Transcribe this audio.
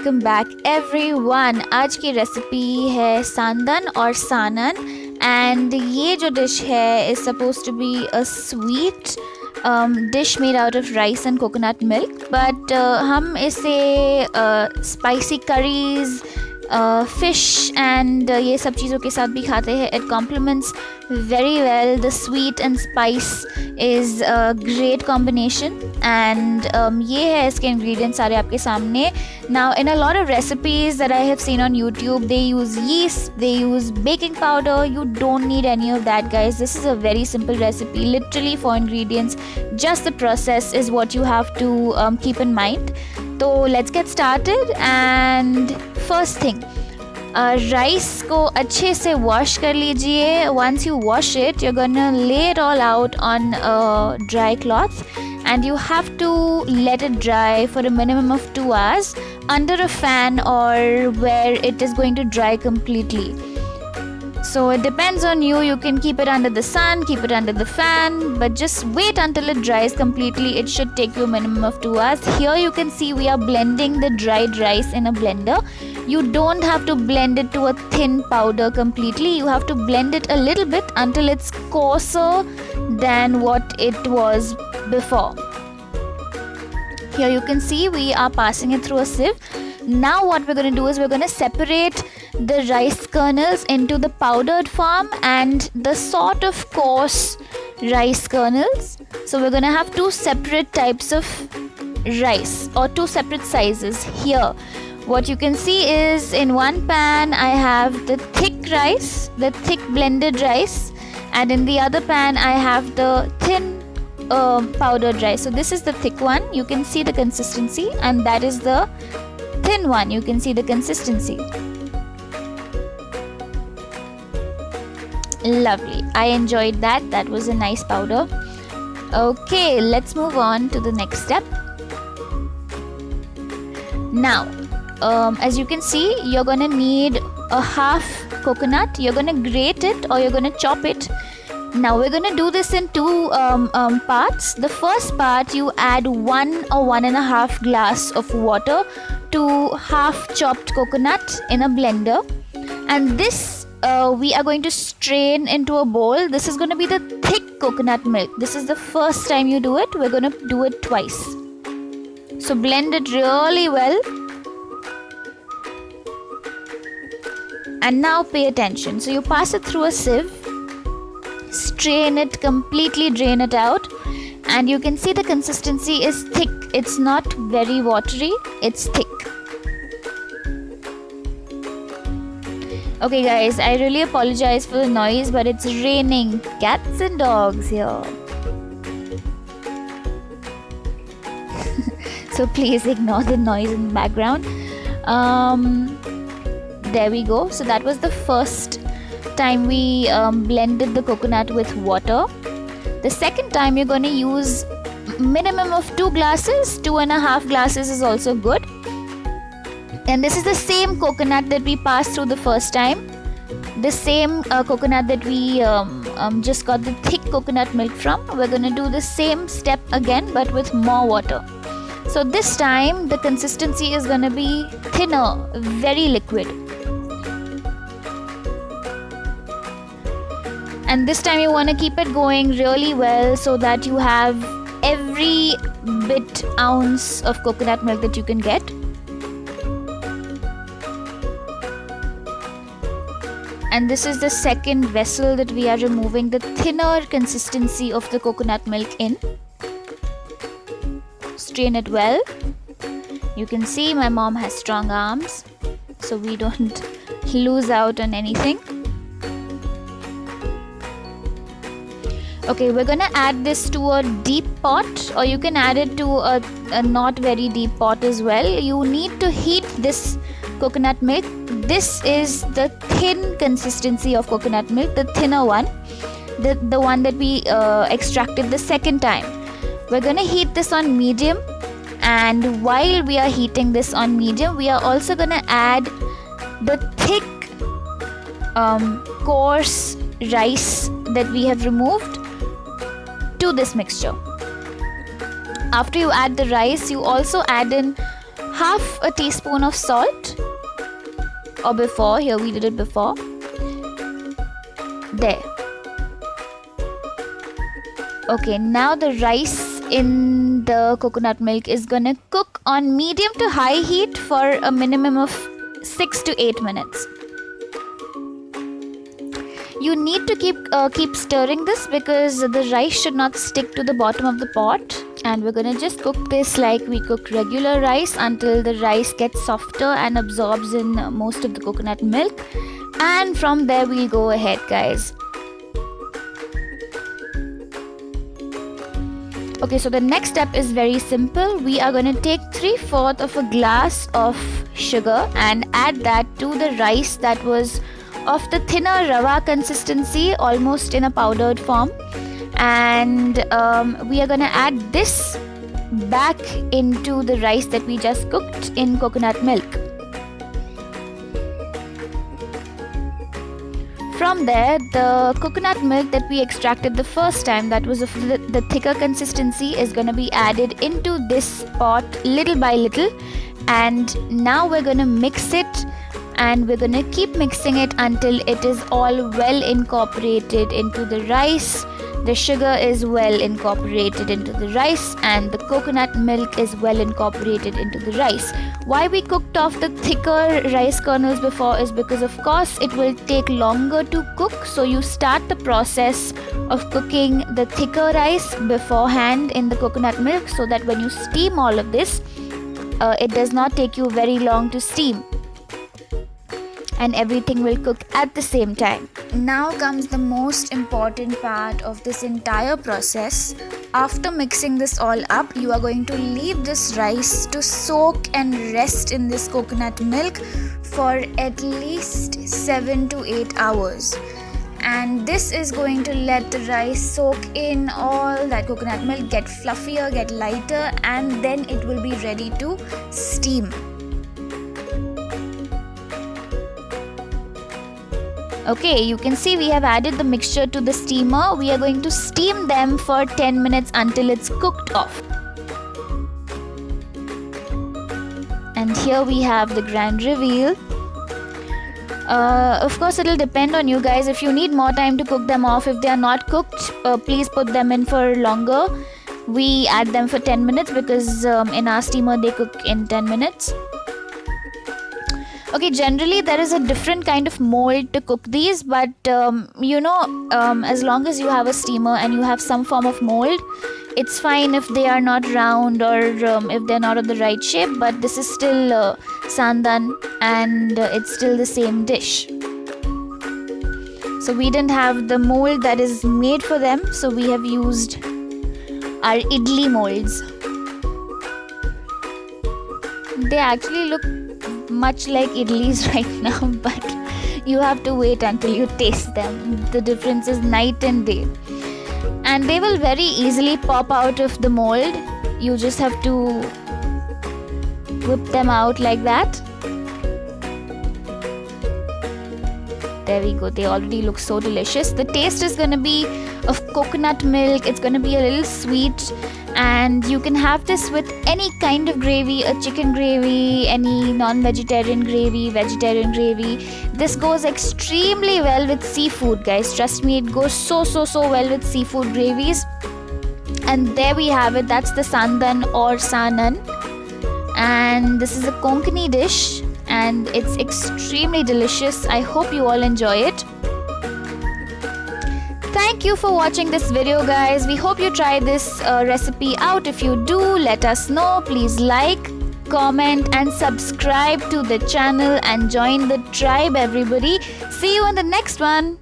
Welcome back everyone. आज की recipe है सांदन और सानन एंड ये जो डिश है is suppose to be a sweet dish made out of rice and coconut milk, but हम इसे स्पाइसी करीज फिश एंड ये सब चीज़ों के साथ भी खाते हैं। It complements very well the sweet and spice is a great combination and ये है इसके इंग्रेडिएंट्स सारे आपके सामने। Now in a lot of recipes that I have seen on YouTube they use yeast, they use baking powder. You don't need any of that, guys. This is a very simple recipe, literally 4 ingredients. Just the process is what you have to keep in mind. तो let's get started and first thing, rice को अच्छे से wash कर लीजिए. Once you wash it, you're gonna lay it all out on a dry cloth and you have to let it dry for a minimum of 2 hours under a fan or where it is going to dry completely. So it depends on you. You can keep it under the sun, keep it under the fan, but just wait until it dries completely. It should take you a minimum of 2 hours. Here you can see we are blending the dried rice in a blender. You don't have to blend it to a thin powder completely. You have to blend it a little bit until it's coarser than what it was before. Here you can see we are passing it through a sieve. Now what we're going to do is we're going to separate the rice kernels into the powdered form and the sort of coarse rice kernels. So we're going to have 2 separate types of rice or 2 separate sizes. Here what you can see is in one pan I have the thick rice, the thick blended rice, and in the other pan I have the thin powdered rice. So this is the thick one, you can see the consistency, and that is the thin one, you can see the consistency. Lovely, I enjoyed that. That was a nice powder. Okay, let's move on to the next step. Now as you can see, you're gonna need a half coconut. You're gonna grate it or you're gonna chop it. Now we're gonna do this in 2 parts. The first part, you add 1 or 1.5 glass of water to half chopped coconut in a blender, and this we are going to strain into a bowl. This is going to be the thick coconut milk. This is the first time you do it. We're going to do it twice. So blend it really well. And now pay attention. So you pass it through a sieve, strain it completely, drain it out, and you can see the consistency is thick. It's not very watery, it's thick. Okay guys, I really apologize for the noise, but it's raining cats and dogs here. So please ignore the noise in the background. There we go. So that was the first time we blended the coconut with water. The second time you're going to use minimum of 2 glasses. 2.5 glasses is also good. And this is the same coconut that we passed through the first time. The same coconut that we just got the thick coconut milk from. We're going to do the same step again, but with more water. So this time the consistency is going to be thinner, very liquid. And this time you want to keep it going really well so that you have every ounce of coconut milk that you can get. And this is the second vessel that we are removing the thinner consistency of the coconut milk in. Strain it well. You can see my mom has strong arms, so we don't lose out on anything. Okay, we're gonna add this to a deep pot, or you can add it to a not very deep pot as well. You need to heat this coconut milk. This is the thin consistency of coconut milk, the thinner one, the one that we extracted the second time. We're gonna heat this on medium, and while we are heating this on medium, we are also gonna add the thick coarse rice that we have removed to this mixture. After you add the rice, you also add in half a teaspoon of salt, or before, here we did it before. There. Okay, now the rice in the coconut milk is gonna cook on medium to high heat for a minimum of 6 to 8 minutes. You need to keep stirring this because the rice should not stick to the bottom of the pot. And we're gonna just cook this like we cook regular rice until the rice gets softer and absorbs in most of the coconut milk. And from there we'll go ahead, guys. Okay, so the next step is very simple. We are going to take 3/4 of a glass of sugar and add that to the rice that was of the thinner rava consistency, almost in a powdered form. And we are going to add this back into the rice that we just cooked in coconut milk. From there, the coconut milk that we extracted the first time, that was of the thicker consistency, is going to be added into this pot little by little. And now we're going to mix it, and we're going to keep mixing it until it is all well incorporated into the rice. The sugar is well incorporated into the rice, and the coconut milk is well incorporated into the rice. Why we cooked off the thicker rice kernels before is because, of course, it will take longer to cook. So you start the process of cooking the thicker rice beforehand in the coconut milk, so that when you steam all of this, it does not take you very long to steam, and everything will cook at the same time. Now comes the most important part of this entire process. After mixing this all up, you are going to leave this rice to soak and rest in this coconut milk for at least 7 to 8 hours. And this is going to let the rice soak in all that coconut milk, get fluffier, get lighter, and then it will be ready to steam. Okay, you can see we have added the mixture to the steamer. We are going to steam them for 10 minutes until it's cooked off. And here we have the grand reveal. Of course, it'll depend on you guys. If you need more time to cook them off, if they are not cooked, please put them in for longer. We add them for 10 minutes because in our steamer they cook in 10 minutes. Okay, generally there is a different kind of mold to cook these, but as long as you have a steamer and you have some form of mold, it's fine if they are not round or if they're not of the right shape, but this is still sandan and it's still the same dish. So we didn't have the mold that is made for them, so we have used our idli molds. They actually look much like idlis right now, but you have to wait until you taste them. The difference is night and day, and they will very easily pop out of the mold. You just have to whip them out like that. There we go. They already look so delicious. The taste is going to be of coconut milk. It's going to be a little sweet, and you can have this with any kind of gravy, a chicken gravy, any non-vegetarian gravy, vegetarian gravy. This goes extremely well with seafood, guys. Trust me, it goes so well with seafood gravies. And there we have it. That's the sandan or sanan, and this is a Konkani dish, and it's extremely delicious. I hope you all enjoy it. Thank you for watching this video, guys. We hope you try this recipe out. If you do, let us know. Please like, comment and subscribe to the channel and join the tribe, everybody. See you in the next one.